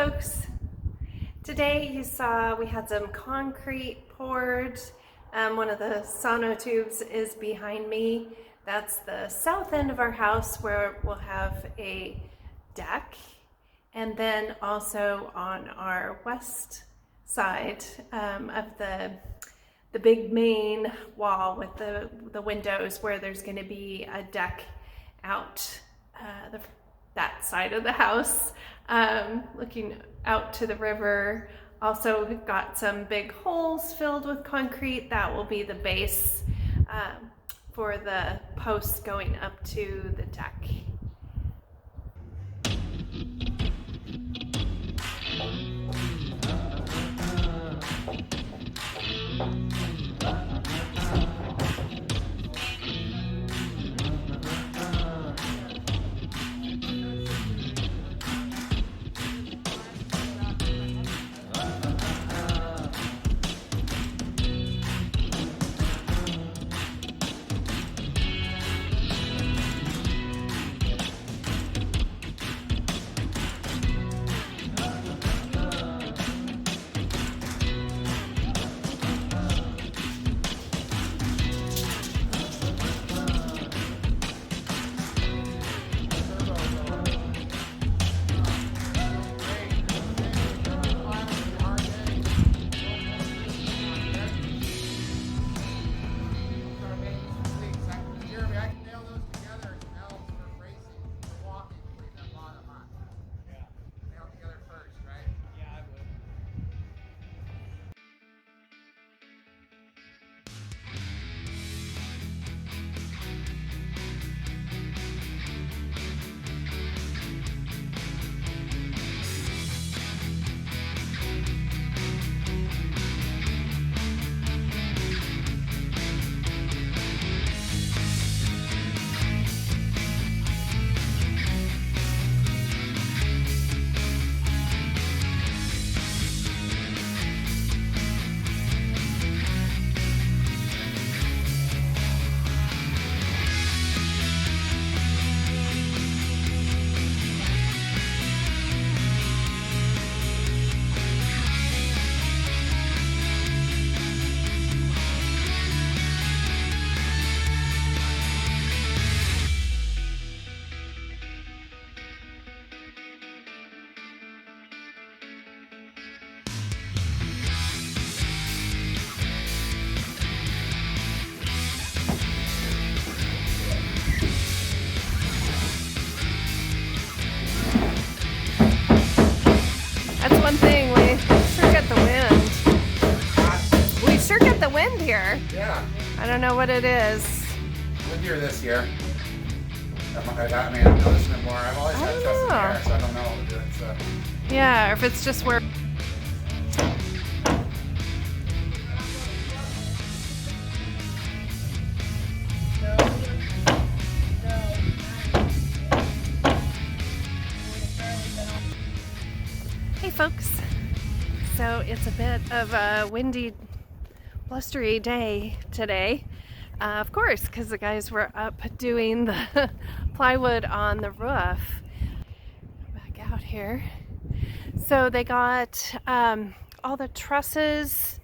folks. Today you saw we had some concrete poured. One of the sonotubes is behind me. That's the south end of our house where we'll have a deck. And then also on our west side of the big main wall with the windows where there's going to be a deck out that side of the house, looking out to the river. Also, we've got some big holes filled with concrete. That will be the base for the posts going up to the deck. That's one thing, we sure get the wind. We sure get the wind here. Yeah. I don't know what it is. Windier this year. I mean, I'm noticing it more. I've always had trust in the air, so I don't know if it's... Yeah, or if it's just where... Hey folks, so it's a bit of a windy, blustery day today. Of course, because the guys were up doing the plywood on the roof. Back out here. So they got all the trusses,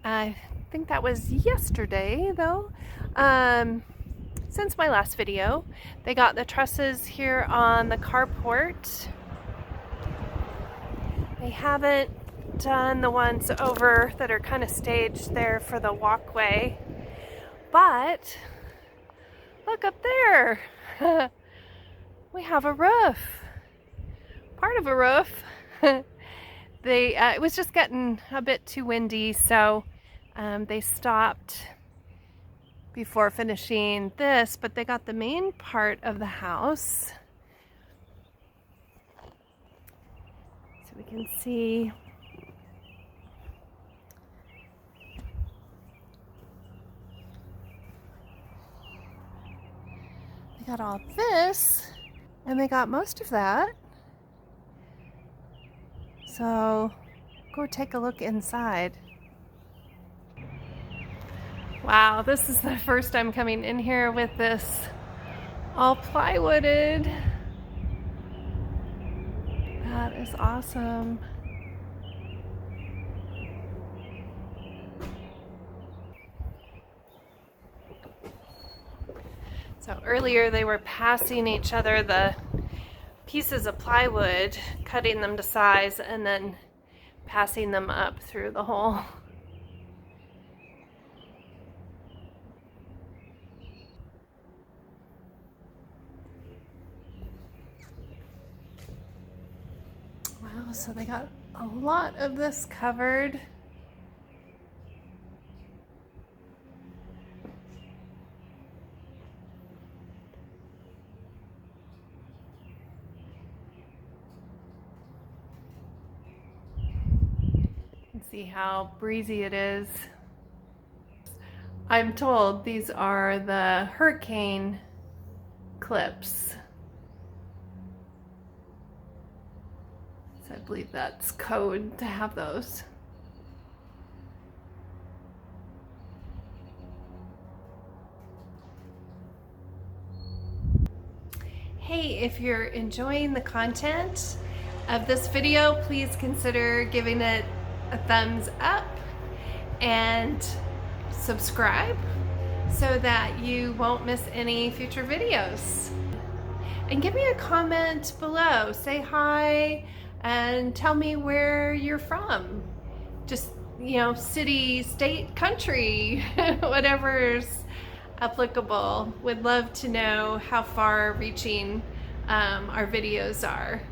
I think that was yesterday though, since my last video. They got the trusses here on the carport. They haven't done the ones over that are kind of staged there for the walkway, but look up there. We have a roof, part of a roof. It was just getting a bit too windy, so they stopped before finishing this, but they got the main part of the house. We can see they got all this and they got most of that. So go take a look inside. Wow, this is the first time coming in here with this all plywooded. That is awesome. So earlier they were passing each other the pieces of plywood, cutting them to size, and then passing them up through the hole. Wow, so they got a lot of this covered. See how breezy it is. I'm told these are the hurricane clips. So I believe that's code to have those. Hey, if you're enjoying the content of this video, please consider giving it a thumbs up and subscribe so that you won't miss any future videos. And give me a comment below. Say hi and tell me where you're from. Just, you know, city, state, country, whatever's applicable. Would love to know how far reaching our videos are.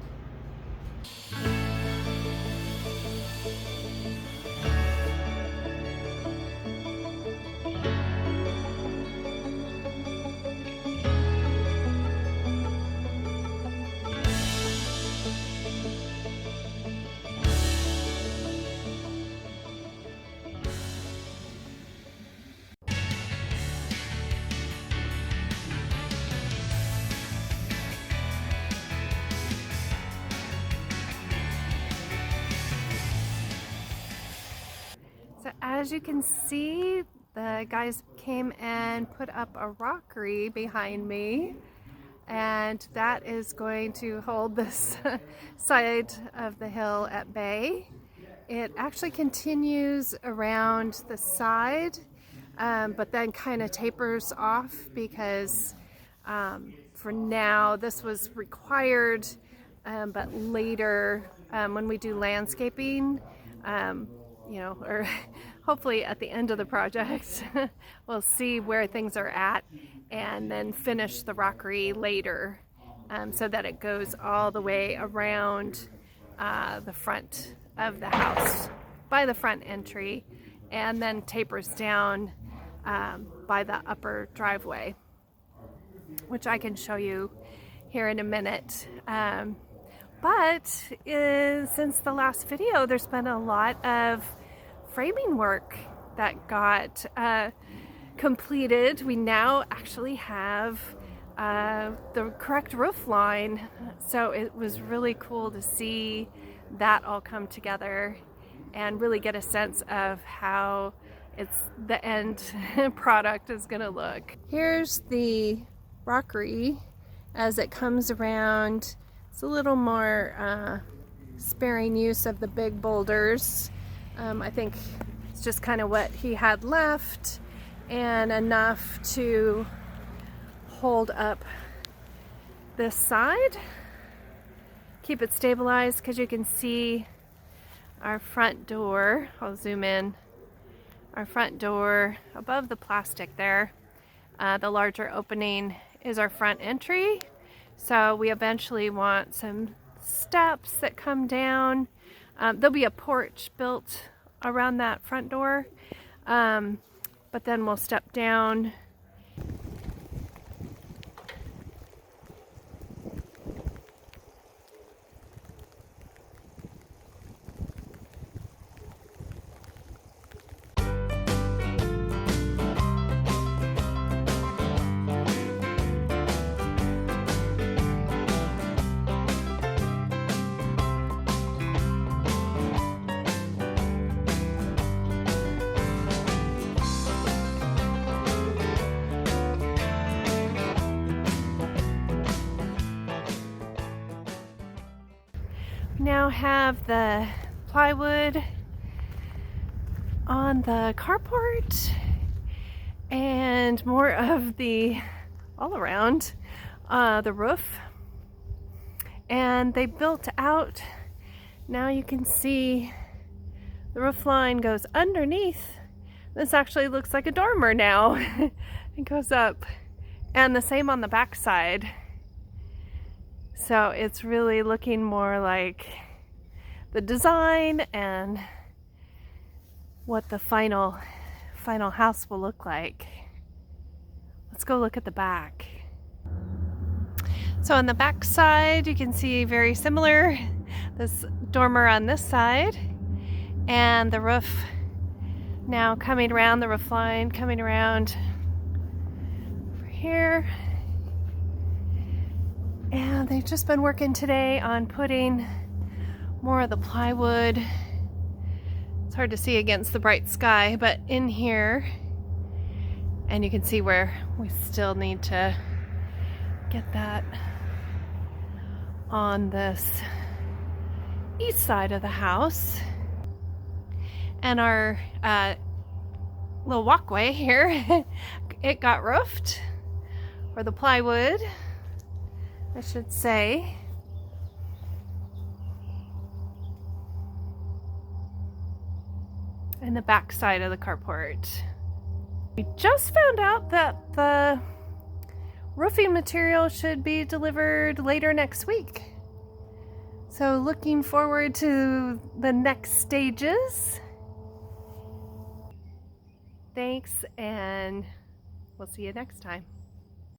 So as you can see, the guys came and put up a rockery behind me, and that is going to hold this side of the hill at bay. It actually continues around the side, but then kind of tapers off because for now this was required, but later when we do landscaping, you know, or hopefully at the end of the project, we'll see where things are at and then finish the rockery later, so that it goes all the way around the front of the house by the front entry and then tapers down by the upper driveway, which I can show you here in a minute. But since the last video, there's been a lot of framing work that got completed. We now actually have the correct roof line, so it was really cool to see that all come together and really get a sense of how the end product is gonna look. Here's the rockery as it comes around. It's a little more sparing use of the big boulders. I think it's just kind of what he had left and enough to hold up this side, keep it stabilized, because you can see our front door. I'll zoom in. Our front door above the plastic there, the larger opening is our front entry. So we eventually want some steps that come down. There'll be a porch built around that front door, but then we'll step down. now have the plywood on the carport and more of the all around the roof. And they built out, now you can see the roof line goes underneath. This actually looks like a dormer now. It goes up, and the same on the back side. So it's really looking more like the design and what the final house will look like. Let's go look at the back. So on the back side, you can see very similar, this dormer on this side, and the roof now coming around, the roof line coming around over here. And they've just been working today on putting more of the plywood. It's hard to see against the bright sky, but in here, and you can see where we still need to get that on this east side of the house. And our little walkway here, it got roofed, or the plywood, I should say. And the back side of the carport. We just found out that the roofing material should be delivered later next week. So looking forward to the next stages. Thanks, and we'll see you next time.